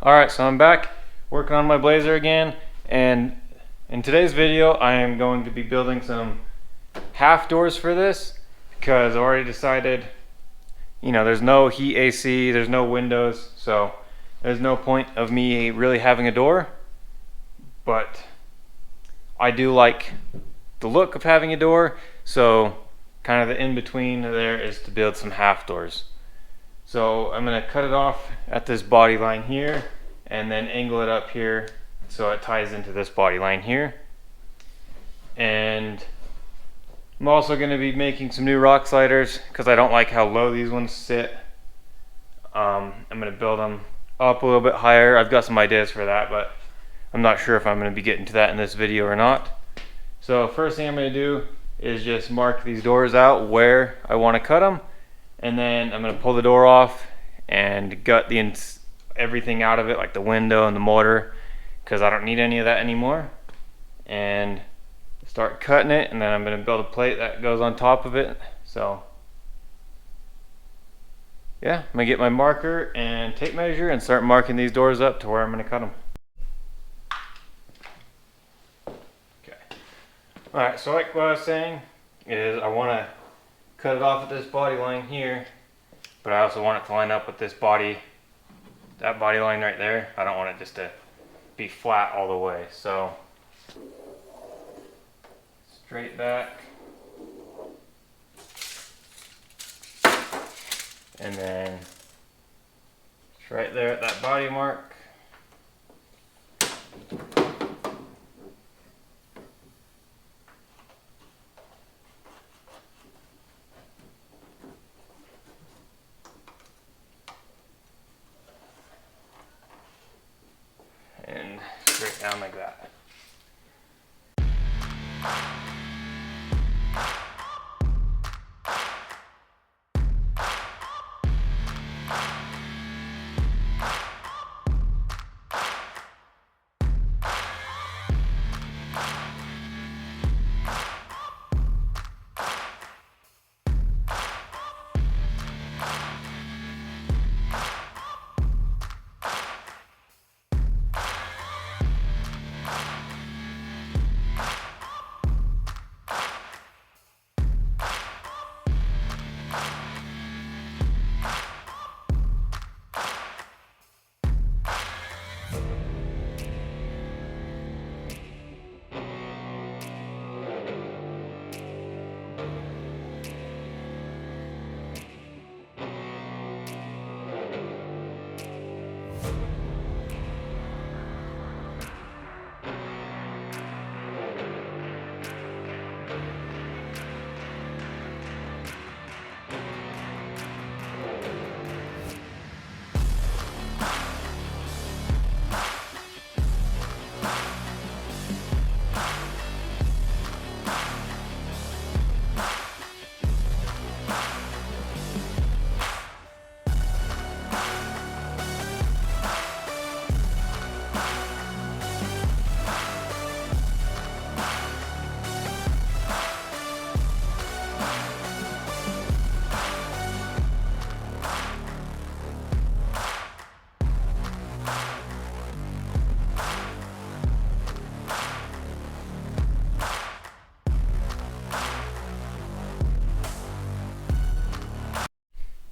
Alright, so I'm back working on my Blazer again, and in today's video I am going to be building some half doors for this because I already decided, there's no heat AC, there's no windows, so there's no point of me really having a door. But I do like the look of having a door, so kind of the in-between there is to build some half doors. So I'm going to cut it off at this body line here and then angle it up here so it ties into this body line here. And I'm also going to be making some new rock sliders because I don't like how low these ones sit. I'm going to build them up a little bit higher. I've got some ideas for that, but I'm not sure if I'm going to be getting to that in this video or not. So first thing I'm going to do is just mark these doors out where I want to cut them. And then I'm going to pull the door off and gut everything out of it, like the window and the motor, because I don't need any of that anymore. And start cutting it, and then I'm going to build a plate that goes on top of it. So yeah, I'm going to get my marker and tape measure and start marking these doors up to where I'm going to cut them. Okay. Alright, so like what I was saying is I want to cut it off at this body line here, but I also want it to line up with that body line right there. I don't want it just to be flat all the way. So straight back, and then it's right there at that body mark. And straight down like that.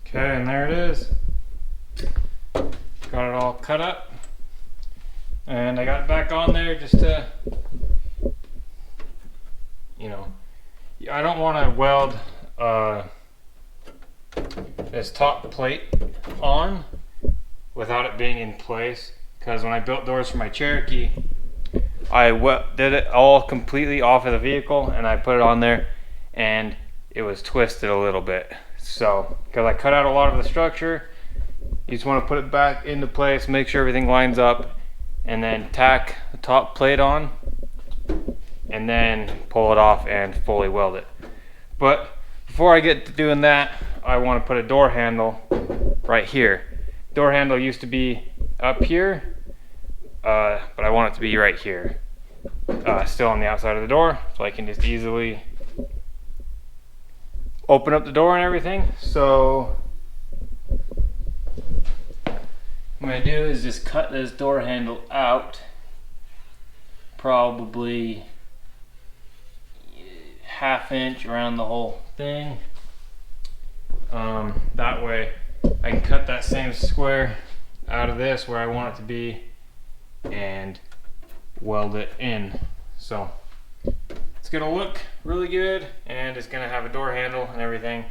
Okay, and there it is. Got it all cut up, and I got it back on there just to, I don't want to weld this top plate on without it being in place, because when I built doors for my Cherokee, I did it all completely off of the vehicle and I put it on there and it was twisted a little bit. So, because I cut out a lot of the structure, you just want to put it back into place, make sure everything lines up, and then tack the top plate on, and then pull it off and fully weld it. But before I get to doing that, I want to put a door handle right here. Door handle used to be up here, but I want it to be right here, still on the outside of the door, so I can just easily open up the door and everything. So I'm I'm gonna do is just cut this door handle out, probably 1/2 inch around the whole thing. That way I can cut that same square out of this where I want it to be and weld it in. So it's gonna look really good, and it's gonna have a door handle and everything.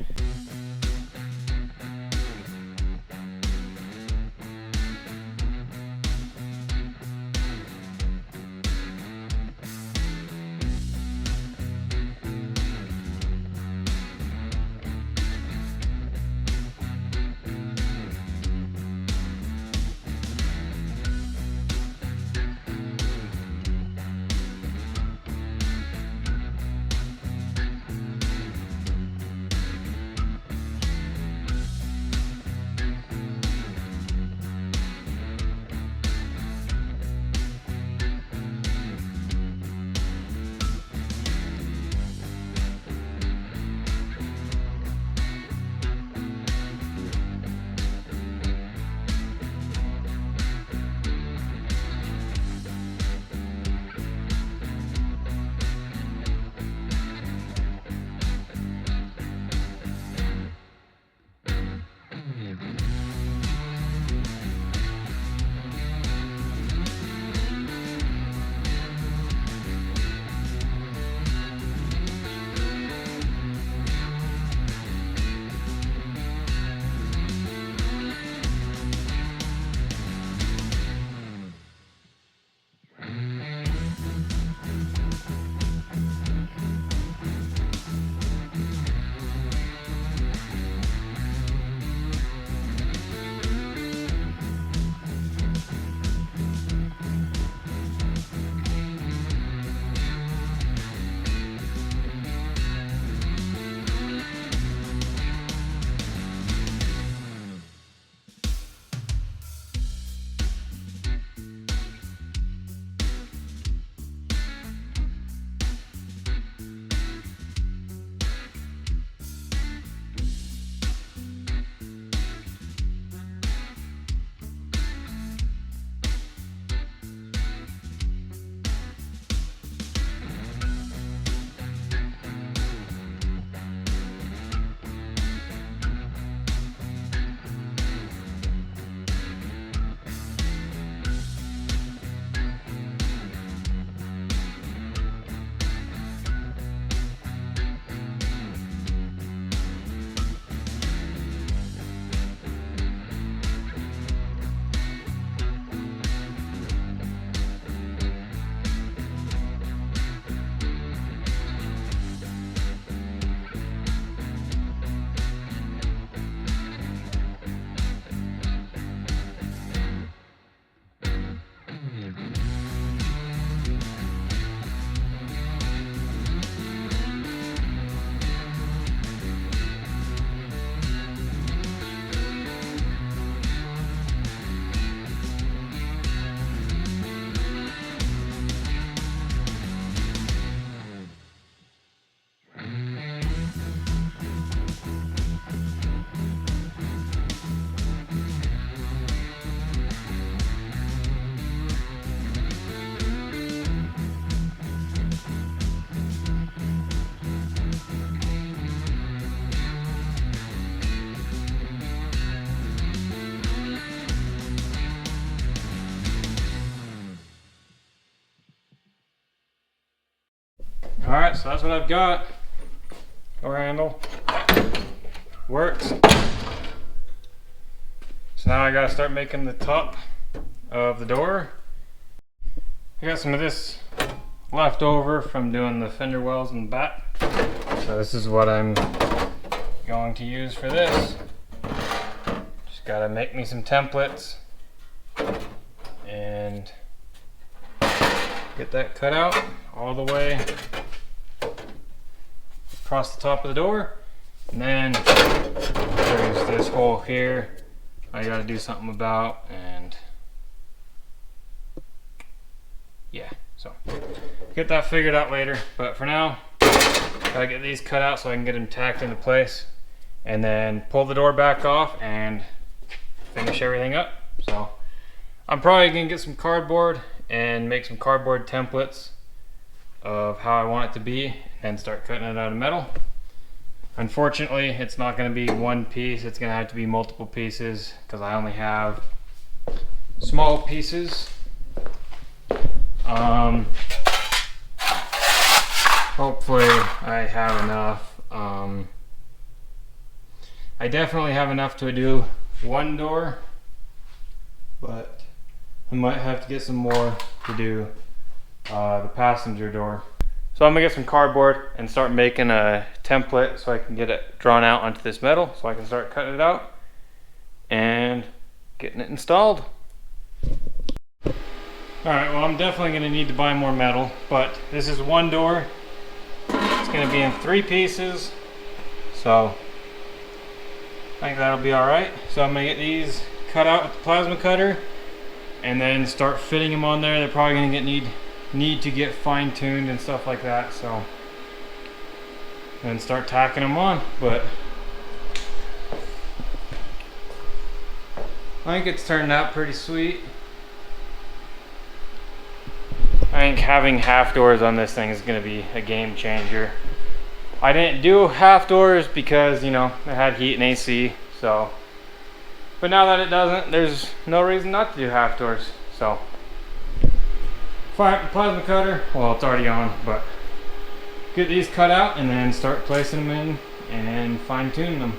Alright, so that's what I've got. Door handle. Works. So now I gotta start making the top of the door. I got some of this left over from doing the fender wells in the back. So this is what I'm going to use for this. Just gotta make me some templates and get that cut out all the way across the top of the door. And then there's this hole here I gotta do something about, and yeah, so get that figured out later. But for now, gotta get these cut out so I can get them tacked into place, and then pull the door back off and finish everything up. So I'm probably gonna get some cardboard and make some cardboard templates of how I want it to be and start cutting it out of metal. Unfortunately, it's not going to be one piece, it's going to have to be multiple pieces because I only have small pieces. Hopefully I have enough. I definitely have enough to do one door, but I might have to get some more to do the passenger door. So I'm gonna get some cardboard and start making a template so I can get it drawn out onto this metal so I can start cutting it out and getting it installed. Alright, well, I'm definitely gonna need to buy more metal, but this is one door. It's gonna be in 3 pieces, so I think that'll be alright. So I'm gonna get these cut out with the plasma cutter and then start fitting them on there. They're probably gonna need to get fine-tuned and stuff like that, so and start tacking them on. But I think it's turned out pretty sweet. I think having half doors on this thing is going to be a game changer. I didn't do half doors because, you know, it had heat and AC, so, but now that it doesn't, there's no reason not to do half doors. So fire up the plasma cutter. Well, it's already on, but get these cut out and then start placing them in and fine-tuning them.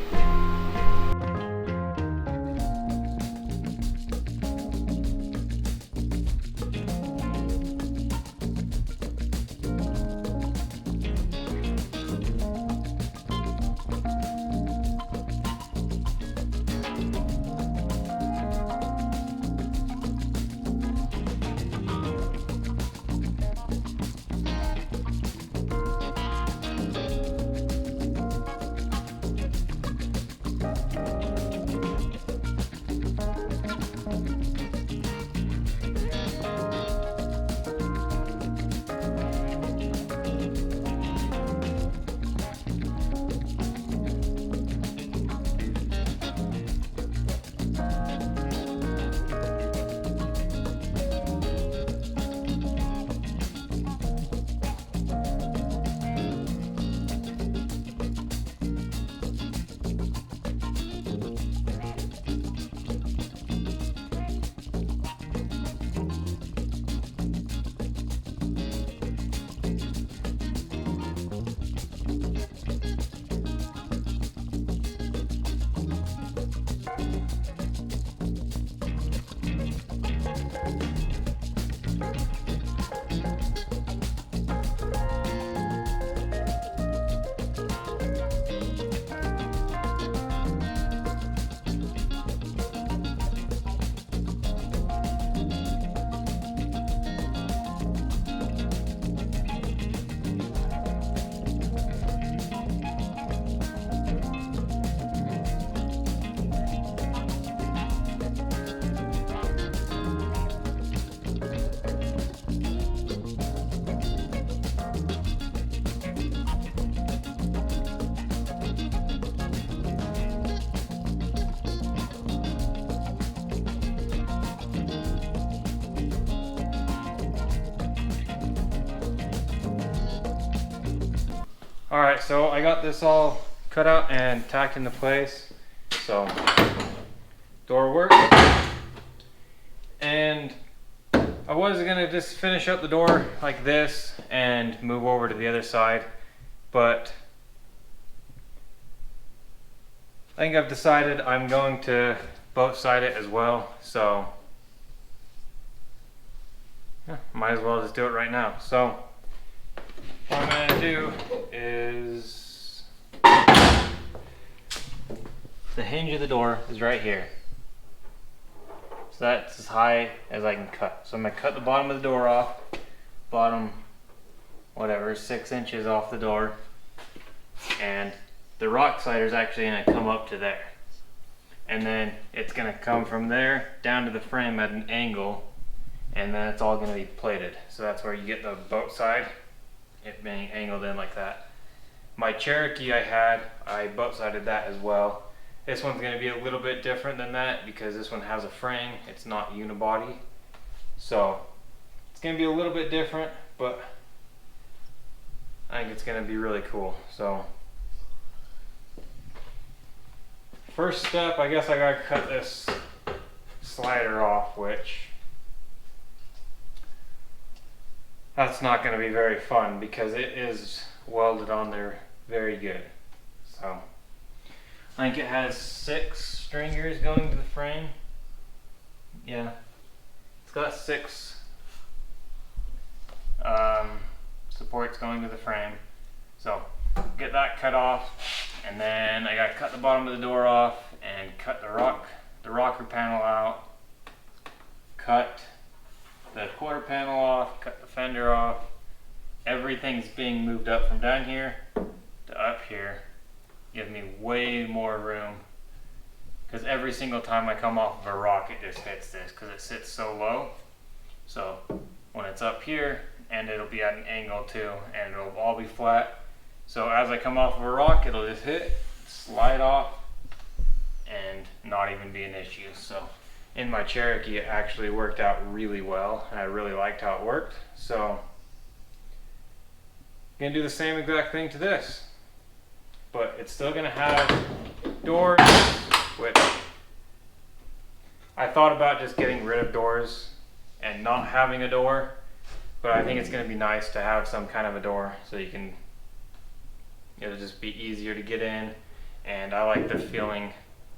Alright, so I got this all cut out and tacked into place. So, door works. And I was gonna just finish up the door like this and move over to the other side, but I think I've decided I'm going to both side it as well. So, yeah, might as well just do it right now. So, what I'm going to do is, the hinge of the door is right here. So that's as high as I can cut. So I'm going to cut the bottom of the door off, bottom, whatever, 6 inches off the door. And the rock slider is actually going to come up to there. And then it's going to come from there down to the frame at an angle. And then it's all going to be plated. So that's where you get the boat side, it being angled in like that. My Cherokee I boat sided that as well. This one's going to be a little bit different than that because this one has a frame. It's not unibody. So it's going to be a little bit different, but I think it's going to be really cool. So first step, I guess I got to cut this slider off, which that's not going to be very fun because it is welded on there very good. So I think it has 6 stringers going to the frame. Yeah, it's got 6 supports going to the frame. So get that cut off, and then I got to cut the bottom of the door off and cut the rocker panel out, cut the quarter panel off, cut the fender off. Everything's being moved up from down here to up here. Give me way more room, because every single time I come off of a rock it just hits this because it sits so low. So when it's up here, and it'll be at an angle too, and it'll all be flat, so as I come off of a rock it'll just hit, slide off, and not even be an issue. So in my Cherokee it actually worked out really well, and I really liked how it worked. So I'm gonna do the same exact thing to this, but it's still gonna have doors, which I thought about just getting rid of doors and not having a door, but I think it's gonna be nice to have some kind of a door so you can, it'll just be easier to get in. And I like the feeling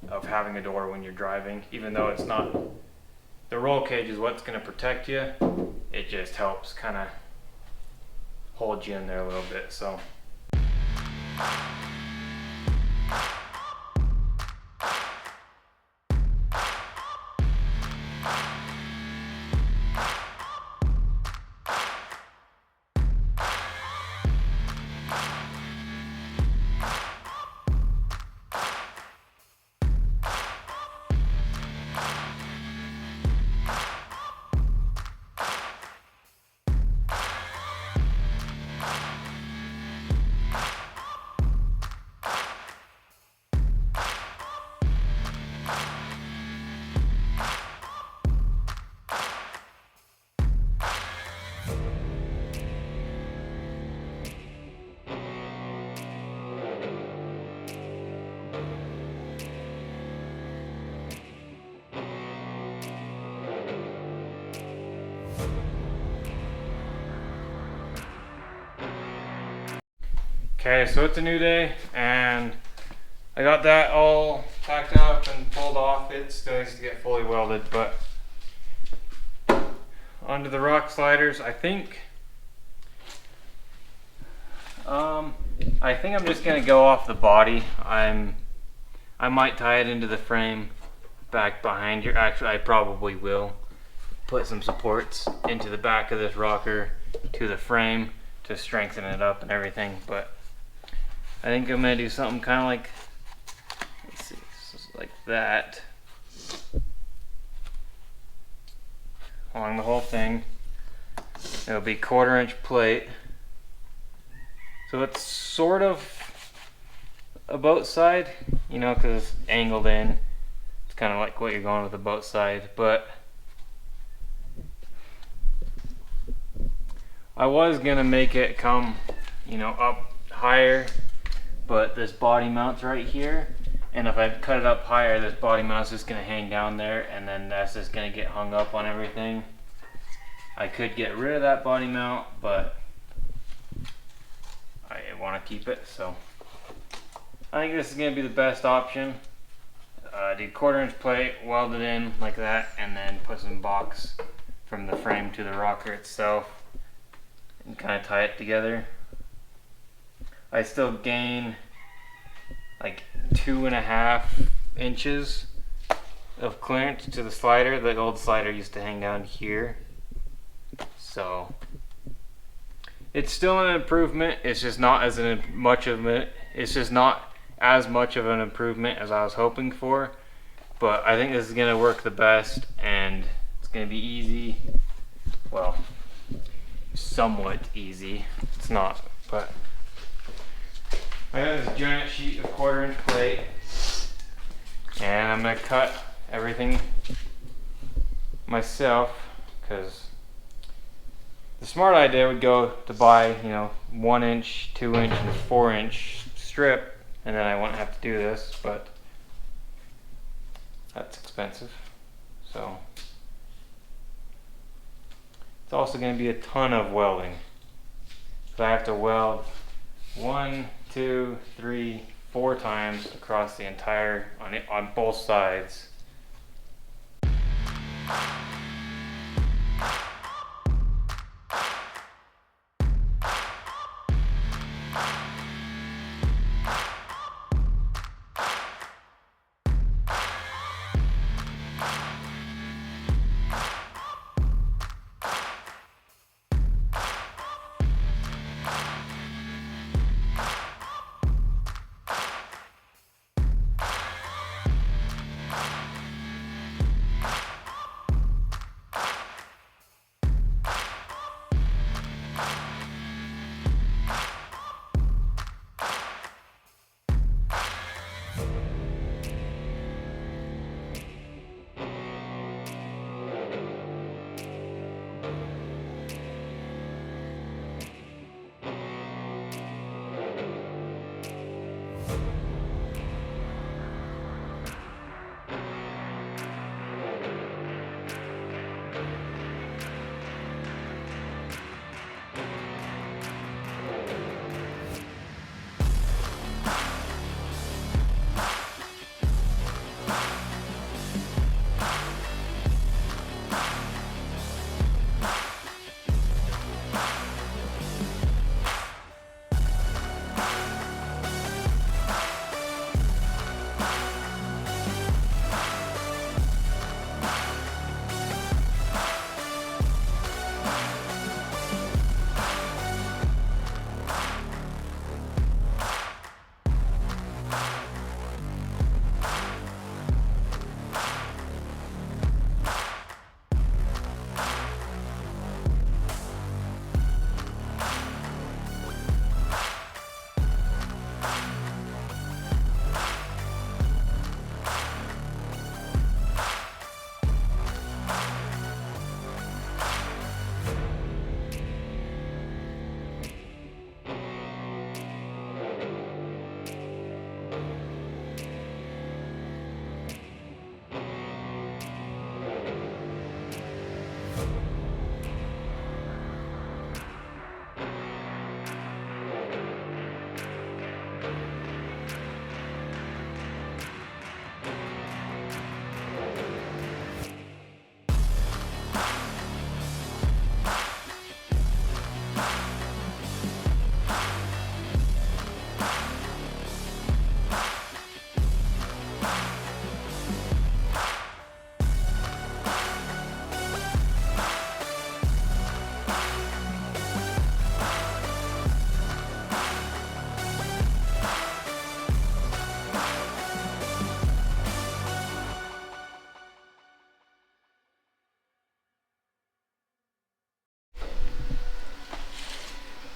of having a door when you're driving, even though it's not, the roll cage is what's gonna protect you. It just helps kind of hold you in there a little bit. So okay, so it's a new day, and I got that all tacked up and pulled off. It still needs to get fully welded, but onto the rock sliders. I think I'm just gonna go off the body. I might tie it into the frame back behind here. Actually, I probably will put some supports into the back of this rocker to the frame to strengthen it up and everything, but I think I'm gonna do something kind of like, let's see, like that along the whole thing. It'll be 1/4-inch plate, so it's sort of a boat side, you know, because it's angled in. It's kind of like what you're going with a boat side, but I was gonna make it come, you know, up higher, but this body mount's right here, and if I cut it up higher, this body mount's just gonna hang down there, and then that's just gonna get hung up on everything. I could get rid of that body mount, but I want to keep it, so I think this is gonna be the best option. Do 1/4-inch plate, weld it in like that, and then put some box from the frame to the rocker itself and kind of tie it together. I still gain like 2.5 inches of clearance to the slider. The old slider used to hang down here, so it's still an improvement. It's just not as much of an improvement as I was hoping for, but I think this is gonna work the best, and it's gonna be easy. Well, somewhat easy. It's not, but I got this giant sheet of 1/4-inch plate, And I'm gonna cut everything myself, because the smart idea would go to buy, 1 inch, 2 inch, and 4 inch strip, and then I wouldn't have to do this, but that's expensive. So it's also going to be a ton of welding. So I have to weld 1, 2, 3, 4 times across the entire, on both sides.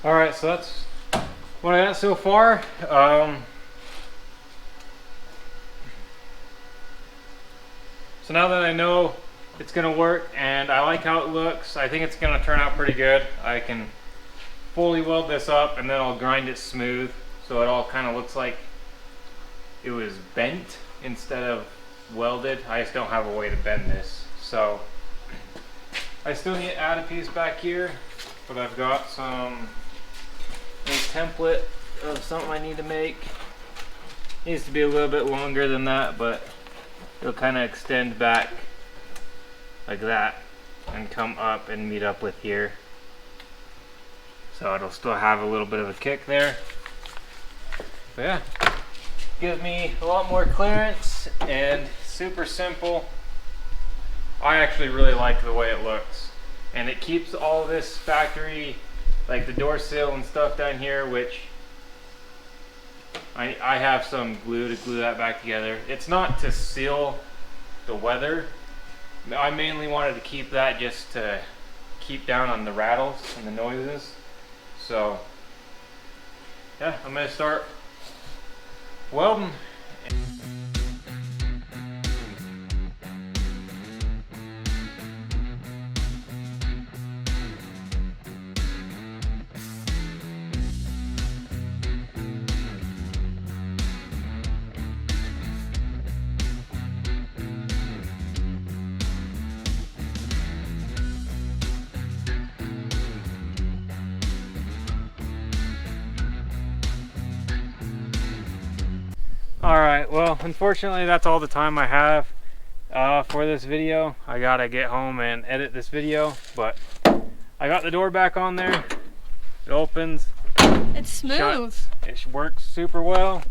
Alright, so that's what I got so far. So now that I know it's going to work and I like how it looks, I think it's going to turn out pretty good. I can fully weld this up and then I'll grind it smooth so it all kind of looks like it was bent instead of welded. I just don't have a way to bend this. So I still need to add a piece back here, but I've got a template of something I need to make. Needs to be a little bit longer than that, but it'll kind of extend back like that and come up and meet up with here. So it'll still have a little bit of a kick there. But yeah, gives me a lot more clearance and super simple. I actually really like the way it looks. And it keeps all this factory, like the door sill and stuff down here, which I have some glue to glue that back together. It's not to seal the weather. I mainly wanted to keep that just to keep down on the rattles and the noises. So yeah, I'm gonna start welding. Alright, well, unfortunately that's all the time I have for this video. I gotta get home and edit this video, but I got the door back on there. It opens. It's smooth. Shuts. It works super well.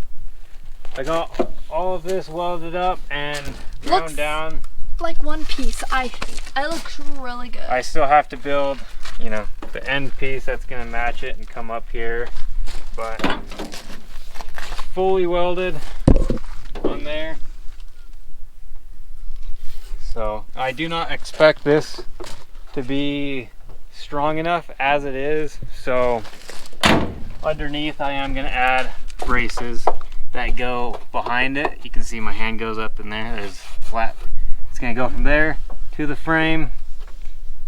I got all of this welded up and ground down. Like one piece, I think. It looks really good. I still have to build, you know, the end piece that's gonna match it and come up here, but fully welded on there. So I do not expect this to be strong enough as it is. So underneath I am gonna add braces that go behind it. You can see my hand goes up in there. There's flat. It's gonna go from there to the frame.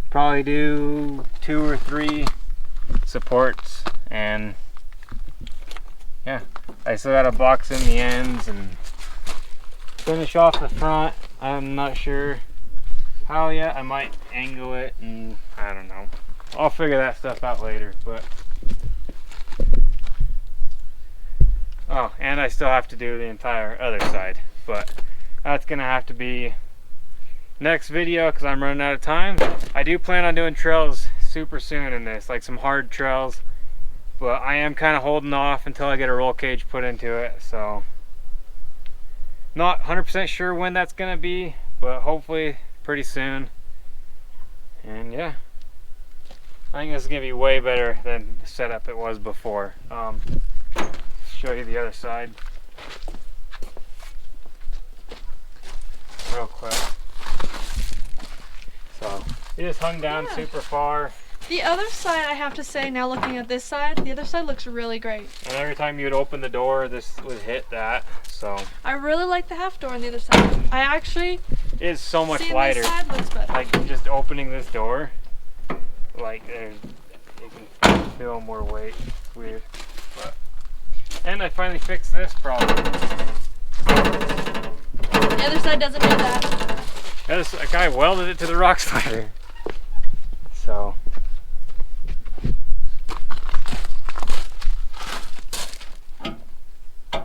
Probably do 2 or 3 supports, and yeah, I still gotta box in the ends and finish off the front. I'm not sure how yet. I might angle it, and I don't know. I'll figure that stuff out later. But oh, and I still have to do the entire other side, but that's gonna have to be next video because I'm running out of time. I do plan on doing trails super soon in this, like some hard trails, but I am kind of holding off until I get a roll cage put into it. So not 100% sure when that's gonna be, but hopefully pretty soon. And yeah, I think this is gonna be way better than the setup it was before. Show you the other side real quick. So it just hung down super far. The other side, I have to say, now looking at this side, the other side looks really great. And every time you would open the door, this would hit that. So I really like the half door on the other side. I actually it is so much see lighter. This side looks better. Like just opening this door, like you can feel more weight. It's weird. But and I finally fixed this problem. The other side doesn't do that. A guy welded it to the rock slider. So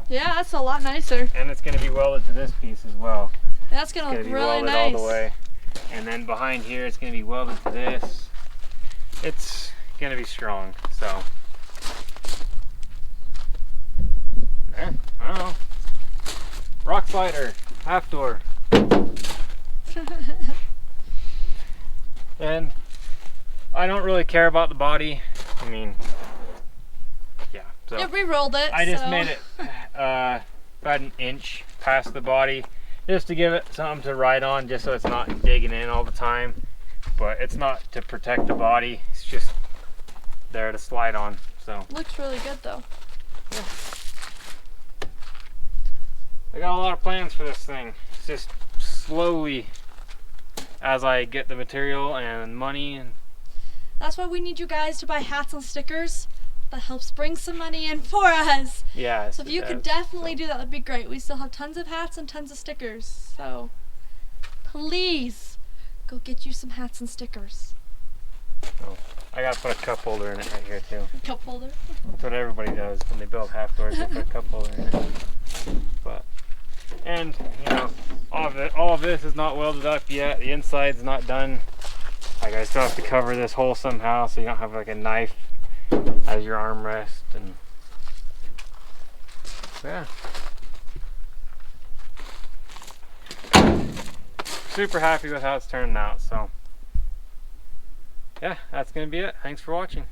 yeah, that's a lot nicer. and it's going to be welded to this piece as well. That's gonna look be really welded nice. all the way. And then behind here it's going to be welded to this. It's going to be strong. So yeah, I don't know. Rock slider, half door. And I don't really care about the body. I mean, yeah. So Yeah, we rolled it. I just made it about an inch past the body, just to give it something to ride on, just so it's not digging in all the time. But it's not to protect the body. It's just there to slide on. So looks really good though. yeah. I got a lot of plans for this thing. It's just slowly, as I get the material and money. And that's why we need you guys to buy hats and stickers. That helps bring some money in for us. yeah. So if you could definitely do that, that'd be great. We still have tons of hats and tons of stickers. So please go get you some hats and stickers. Oh, I gotta put a cup holder in it right here too. Cup holder. That's what everybody does when they build half doors. They put a cup holder in it. But and you know, all of this is not welded up yet. The inside's not done. Like I still have to cover this hole somehow, so you don't have like a knife as your armrest. And yeah, super happy with how it's turning out. So yeah, that's gonna be it. Thanks for watching.